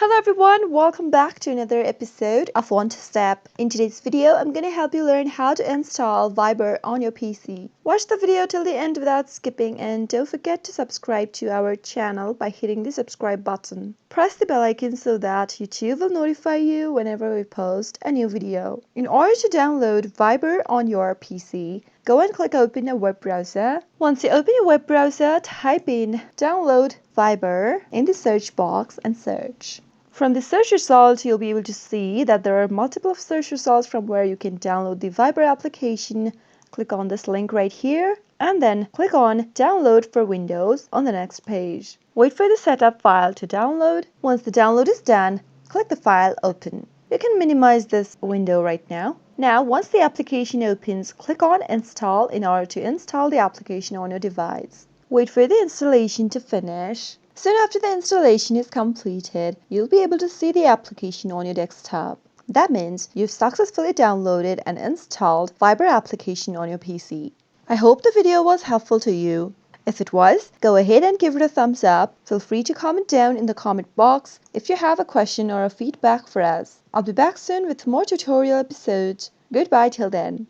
Hello everyone, welcome back to another episode of One to Step. In today's video, I'm going to help you learn how to install Viber on your PC. Watch the video till the end without skipping and don't forget to subscribe to our channel by hitting the subscribe button. Press the bell icon so that YouTube will notify you whenever we post a new video. In order to download Viber on your PC, go and click open a web browser. Once you open your web browser, type in download Viber in the search box and search. From the search results, you'll be able to see that there are multiple search results from where you can download the Viber application. Click on this link right here and then click on download for Windows on the next page. Wait for the setup file to download. Once the download is done, click the file open. You can minimize this window right now. Now, once the application opens, click on Install in order to install the application on your device. Wait for the installation to finish. Soon after the installation is completed, you'll be able to see the application on your desktop. That means you've successfully downloaded and installed Viber application on your PC. I hope the video was helpful to you. If it was, go ahead and give it a thumbs up. Feel free to comment down in the comment box if you have a question or a feedback for us. I'll be back soon with more tutorial episodes. Goodbye till then.